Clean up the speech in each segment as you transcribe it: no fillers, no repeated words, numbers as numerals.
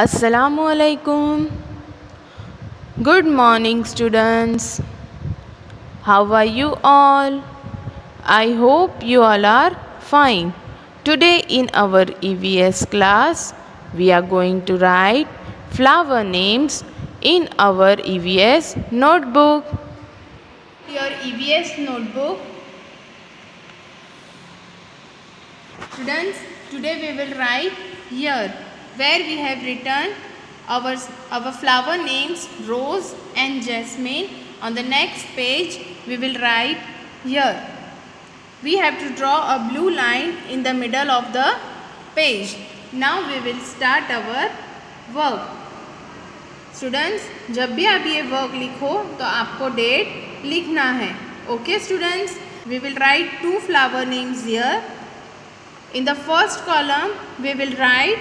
Assalamu alaikum. Good morning, students. How are you all? I hope you all are fine. Today in our EVS class, we are going to write flower names in our EVS notebook. Your EVS notebook. Students, today we will write here where we have written our flower names Rose and Jasmine. On the next page we will write here. We have to draw a blue line in the middle of the page. Now we will start our work. Students, जब भी आप ये work लिखो तो आपको date लिखना है. Okay students, we will write two flower names here. In the first column we will write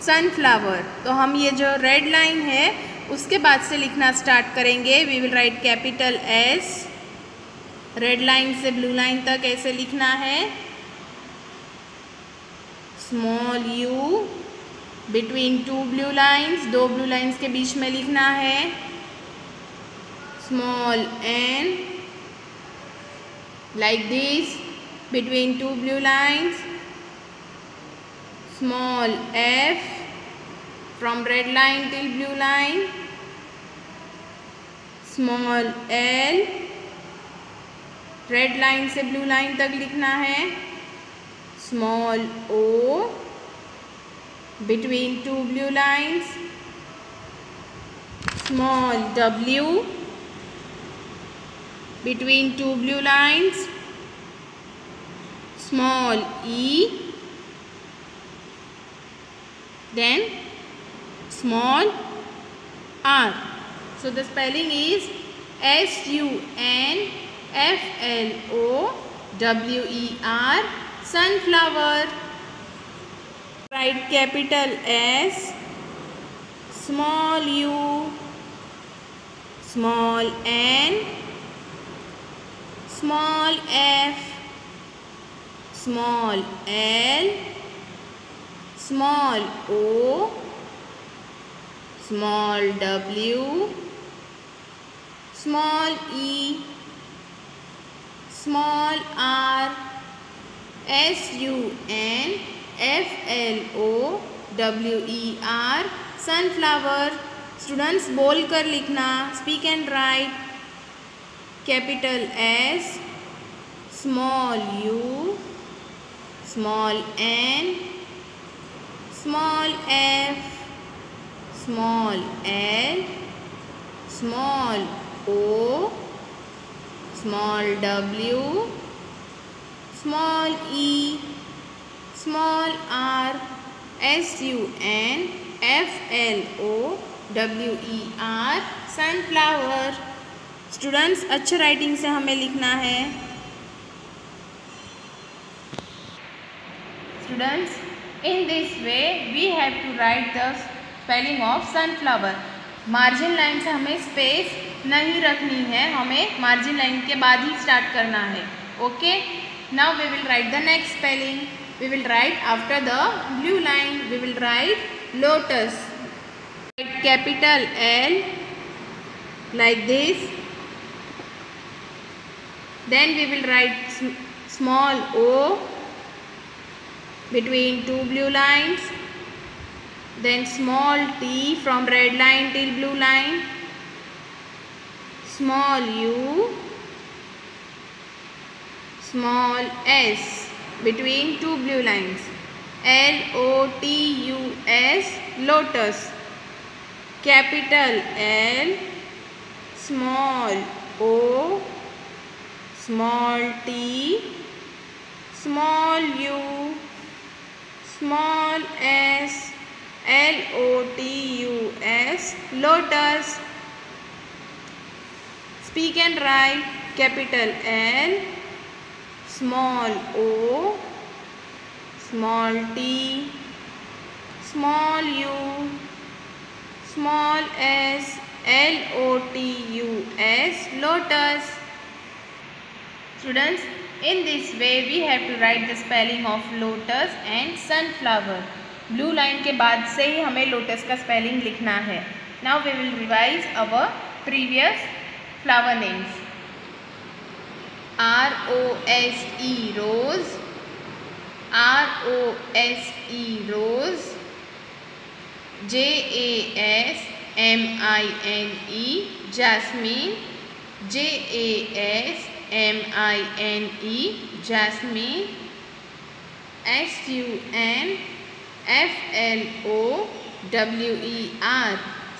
sunflower. तो हम ये जो रेड लाइन है उसके बाद से लिखना स्टार्ट करेंगे. We will write capital S. Red line से ब्लू लाइन तक ऐसे लिखना है. Small u between two blue lines, दो ब्लू लाइन्स के बीच में लिखना है. Small n like this between two blue lines. Small f from red line till blue line. Small l red line से ब्लू लाइन तक लिखना है. Small o between two blue lines. Small w between two blue lines. Small e, then small r. So the spelling is sunflower, sunflower. Write capital S, small u, small n, small f, small l, small o, small w, small e, small r, sunflower, sunflower. Students बोल कर लिखना. Speak and write. Capital S, small u, small n, small f, small l, small o, small w, small e, small r, sunflower, sunflower. Students अच्छे writing से हमें लिखना है. Students, in this way we have to write the spelling of sunflower. Margin line से हमें space नहीं रखनी है, हमें मार्जिन लाइन के बाद ही स्टार्ट करना है. Okay, now we will write the next spelling. We will write after the blue line we will write lotus. Capital L like this. Then we will write small o between two blue lines. Then small t from red line till blue line. Small u, small s between two blue lines. LOTUS, lotus. Capital L, small o, small t, small u, small s, LOTUS, lotus. Speak and write. Capital L, small o, small t, small u, small s, LOTUS, lotus. Students, in this way we have to write the spelling of lotus and sunflower. Blue line के बाद से ही हमें lotus का spelling लिखना है. Now we will revise our previous flower names. ROSE rose, ROSE rose, JASMINE jasmine, JASMINE jasmine, SUNFLOWER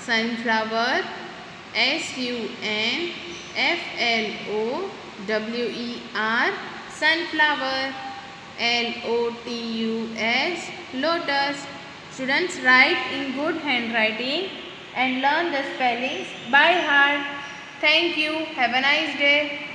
sunflower, SUNFLOWER sunflower, LOTUS lotus. Students, write in good handwriting and learn the spellings by heart. Thank you. Have a nice day.